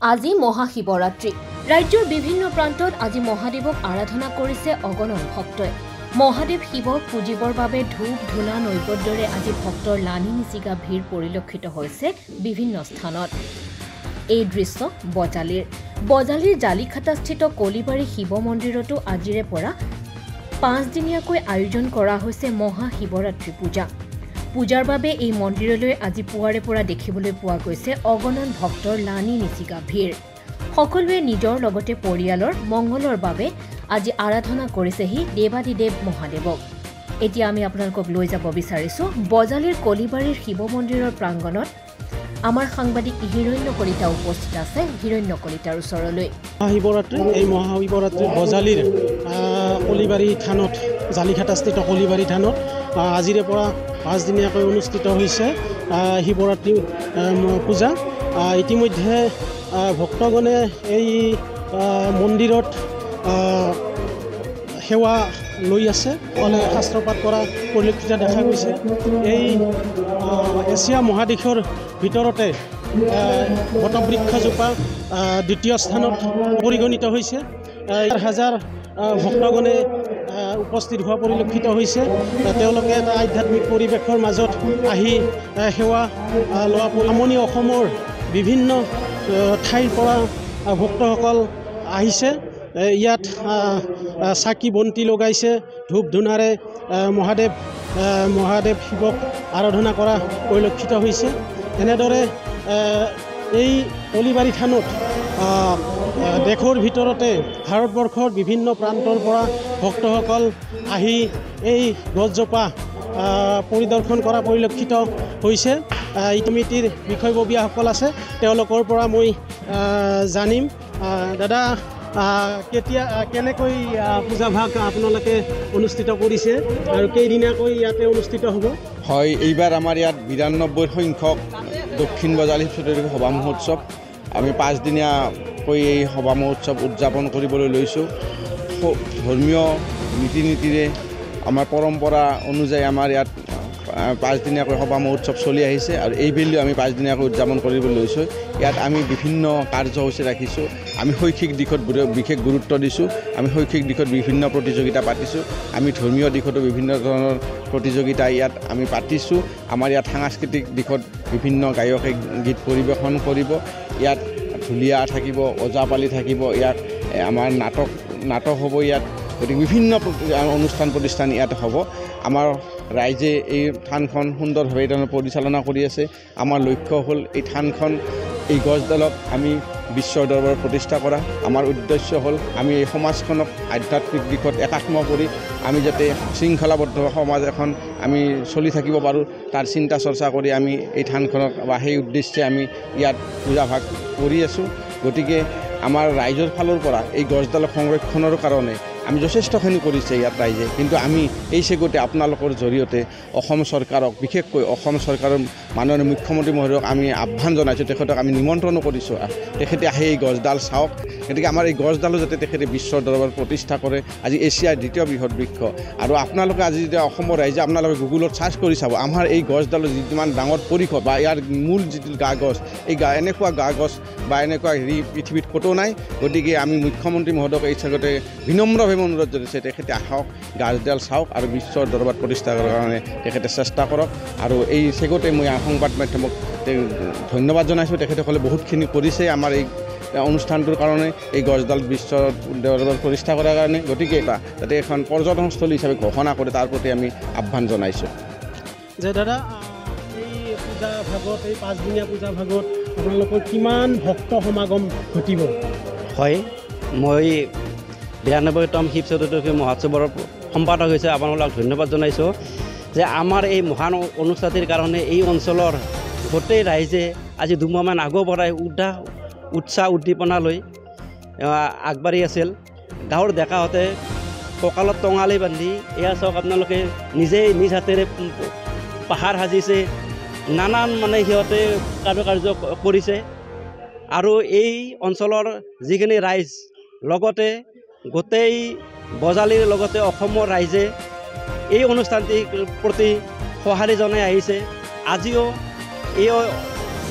আজি মহাশিৱৰাত্ৰি। ৰাজ্যৰ বিভিন্ন প্ৰান্তত আজি মহাদেৱক আৰাধনা কৰিছে অগণন ভক্তই। মহাদেৱ শিৱক পুজিবৰ বাবে ধূপ ধূনা নৈবেদ্যৰে আজি ভক্তৰ লানি নিচিগা ভিৰ পৰিলক্ষিত হৈছে বিভিন্ন স্থানত। এই দৃশ্য বজালিৰ জালিখাটাস্থিত কলিবাৰী শিৱ মন্দিৰতো আজিৰে পৰা 5 দিনীয়াকৈ আয়োজন কৰা হৈছে মহাশিৱৰাত্ৰি পূজা। পূজাৰ বাবে এই মন্দিৰলৈ আজি পুৱাৰে পৰা দেখিবলৈ পোৱা গৈছে অগণন ভক্তৰ লানি নিচিগা ভিৰ। সকলোৱে নিজৰ লগতে পৰিয়ালৰ মংগলৰ বাবে আজি আৰাধনা কৰিছেহি দেৱাদিদেৱ মহাদেৱক। এতিয়া আমি আপোনালোকক লৈ যাব বিচাৰিছো বজালিৰ কলিবাৰীৰ শিৱ মন্দিৰৰ প্ৰাংগণত। আমাৰ সাংবাদিক হিৰণ্য কলিতা উপস্থিত আছে হিৰণ্য কলিতাৰ ওচৰলৈ। এই মহাশিৱৰাত্ৰি বজালিৰ কলিবাৰী থানত জালিখাটাস্থিত কলিবাৰী থানত আজিৰে পৰা 5 দিনীয়াকৈ অনুষ্ঠিত হৈছে শিৱৰাত্ৰি পূজা। ইতিমধ্যে ভক্তগণে এই মন্দিৰত সেৱা লৈ আছে, শাস্ত্ৰপাঠ কৰা পৰিলক্ষিত দেখা গৈছে। এই এছিয়া মহাদেশৰ ভিতৰতে বটবৃক্ষজোপা দ্বিতীয় স্থানত পৰিগণিত হৈছে। হাজাৰ ভক্তগণে উপস্থিত হোৱা পৰিলক্ষিত হৈছে। তেওঁলোকে এটা আধ্যাত্মিক পৰিৱেশৰ মাজত আহি সেৱা লোৱা। নামনি অসমৰ বিভিন্ন ঠাইৰ পৰা ভক্তসকল আহিছে। ইয়াত চাকি বন্তি লগাইছে, ধূপ ধূনাৰে মহাদেৱ শিৱক আৰাধনা কৰা পৰিলক্ষিত হৈছে। এনেদৰে এই কলিবাৰী থানত দেশৰ ভিতৰতে ভাৰতবৰ্ষৰ বিভিন্ন প্ৰান্তৰ পৰা ভক্তসকল আহি এই গছজোপা পৰিদৰ্শন কৰা পৰিলক্ষিত হৈছে। এই কমিটিৰ বিষয়ববীয়াসকল আছে, তেওঁলোকৰ পৰা মই জানিম। দাদা, কেনেকৈ পূজাভাগ আপোনালোকে অনুষ্ঠিত কৰিছে আৰু কেইদিনীয়াকৈ ইয়াতে অনুষ্ঠিত হ'ব? হয়, এইবাৰ আমাৰ ইয়াত 92 সংখ্যক দক্ষিণ বজালী সভা মহোৎসৱ। আমি 5 দিনীয়াকৈ এই সভা মহোৎসৱ উদযাপন কৰিবলৈ লৈছোঁ। ধৰ্মীয় ৰীতি নীতিৰে আমাৰ পৰম্পৰা অনুযায়ী আমাৰ ইয়াত 5 দিনীয়াকৈ সভা মহোৎসৱ চলি আহিছে আৰু এইবেলিও আমি 5 দিনীয়াকৈ উদযাপন কৰিবলৈ লৈছোঁ। ইয়াত আমি বিভিন্ন কাৰ্যসূচী ৰাখিছোঁ। আমি শৈক্ষিক দিশত বিশেষ গুৰুত্ব দিছোঁ। আমি শৈক্ষিক দিশত বিভিন্ন প্ৰতিযোগিতা পাতিছোঁ। আমি ধৰ্মীয় দিশতো বিভিন্ন ধৰণৰ প্ৰতিযোগিতা ইয়াত আমি পাতিছোঁ। আমাৰ ইয়াত সাংস্কৃতিক দিশত বিভিন্ন গায়কে গীত পৰিৱেশন কৰিব। ইয়াত ঢুলীয়া থাকিব, ওজাপালি থাকিব, ইয়াত আমাৰ নাটক হ'ব। ইয়াত গতিকে বিভিন্ন অনুষ্ঠান প্ৰতিষ্ঠান ইয়াত হ'ব। আমাৰ ৰাইজে এই থানখন সুন্দৰভাৱে পৰিচালনা কৰি আছে। আমাৰ লক্ষ্য হ'ল এই থানখন, এই গছডালক আমি বিশ্বৰ দৰবাৰত প্ৰতিষ্ঠা কৰা। আমাৰ উদ্দেশ্য হ'ল আমি এই সমাজখনক আধ্যাত্মিক দিশত একাত্ম কৰি আমি যাতে শৃংখলাবদ্ধ সমাজ এখন আমি চলি থাকিব পাৰোঁ, তাৰ চিন্তা চৰ্চা কৰি আমি এই থানখনক বা সেই উদ্দেশ্যে আমি ইয়াত পূজাভাগ কৰি আছোঁ। গতিকে আমাৰ ৰাইজৰ ফালৰ পৰা এই গছডালক সংৰক্ষণৰ কাৰণে আমি যথেষ্টখিনি কৰিছে ইয়াত ৰাইজে। কিন্তু আমি এই চেগতে আপোনালোকৰ জৰিয়তে অসম চৰকাৰক, বিশেষকৈ অসম চৰকাৰৰ মাননীয় মুখ্যমন্ত্ৰী মহোদয়ক আমি আহ্বান জনাইছোঁ, তেখেতক আমি নিমন্ত্ৰণো কৰিছোঁ। তেখেতে আহি এই গছডাল চাওক। গতিকে আমাৰ এই গছডালো যাতে তেখেতে বিশ্বৰ দৰবাৰত প্ৰতিষ্ঠা কৰে। আজি এছিয়াৰ 2য় বৃহৎ বৃক্ষ। আৰু আপোনালোকে আজি যেতিয়া অসমৰ ৰাইজে আপোনালোকে গুগলত চাৰ্চ কৰি চাব, আমাৰ এই গছডালৰ যিমান ডাঙৰ পৰিসৰ বা ইয়াৰ মূল যিটো গা গছ, এই এনেকুৱা গা গছ বা এনেকুৱা পৃথিৱীত ক'তো নাই। গতিকে আমি মুখ্যমন্ত্ৰী মহোদয়ক এই চেগতে বিনম্ৰভাৱে অনুৰোধ জনাইছে, তেখেতে আহক, গাছডাল চাওক আৰু বিশ্বৰ দৰবাৰত প্ৰতিষ্ঠা কৰাৰ কাৰণে তেখেতে চেষ্টা কৰক। আৰু এই চেগতে মই সংবাদ মাধ্যমক ধন্যবাদ জনাইছোঁ। তেখেতসকলে বহুতখিনি কৰিছে আমাৰ এই অনুষ্ঠানটোৰ কাৰণে, এই গছডাল বিশ্বৰ দৰবাৰত প্ৰতিষ্ঠা কৰাৰ কাৰণে। গতিকে যাতে এখন পৰ্যটনস্থলী হিচাপে ঘোষণা কৰে, তাৰ প্ৰতি আমি আহ্বান জনাইছোঁ। যে দাদা, এই পূজা ভাগত, এই 5 দিনীয়া পূজা ভাগত আপোনালোকৰ কিমান ভক্ত সমাগম ঘটিব? হয়, মই 92তম শিৱ চতুৰ্দশী মহোৎসৱৰ সম্পাদক হৈছে আপোনালোকক ধন্যবাদ জনাইছোঁ যে আমাৰ এই মহান অনুষ্ঠানটিৰ কাৰণে এই অঞ্চলৰ গোটেই ৰাইজে আজি দুমাহমান আগৰ পৰাই উৎসাহ উদ্দীপনালৈ আগবাঢ়ি আছিল। গাঁৱৰ ডেকাহঁতে কঁকালত টঙালি বান্ধি এয়া চাওক, আপোনালোকে নিজেই নিজ হাতেৰে পাহাৰ সাজিছে, নানান সিহঁতে কাৰ্য কৰিছে। আৰু এই অঞ্চলৰ যিখিনি ৰাইজ, লগতে গোটেই বজালিৰ লগতে অসমৰ ৰাইজে এই অনুষ্ঠানটিৰ প্ৰতি সঁহাৰি জনাই আহিছে। আজিও এই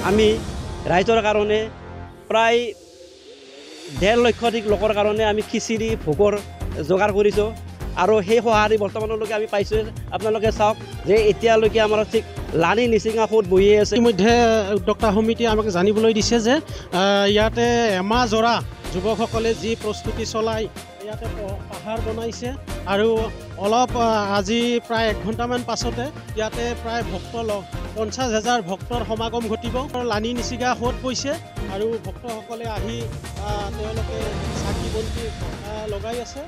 আমি ৰাইজৰ কাৰণে প্ৰায় 1.5 লক্ষ অধিক লোকৰ কাৰণে আমি খিচিৰি ভোগৰ যোগাৰ কৰিছোঁ আৰু সেই সঁহাৰি বৰ্তমানলৈকে আমি পাইছোঁ। আপোনালোকে চাওক যে এতিয়ালৈকে আমাৰ ঠিক লানি নিচিঙা সোঁত বহি আছে। ইতিমধ্যে উদ্যোক্তা সমিতিয়ে আমাক জানিবলৈ দিছে যে ইয়াতে এমাহ জোৰা যুৱকসকলে যি প্ৰস্তুতি চলাই ইয়াতে পাহাৰ বনাইছে আৰু অলপ আজি প্ৰায় 1 ঘণ্টামান পাছতে ইয়াতে প্ৰায় 50,000 ভক্তৰ সমাগম ঘটিব। লানি নিচিগা সোঁত বৈছে আৰু ভক্তসকলে আহি তেওঁলোকে চাকি বন্তি লগাই আছে।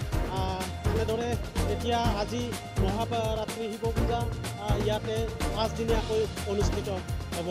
এনেদৰে এতিয়া আজি মহাৰাত্ৰি শিৱ পূজা ইয়াতে 5 দিনীয়াকৈ অনুষ্ঠিত হ'ব।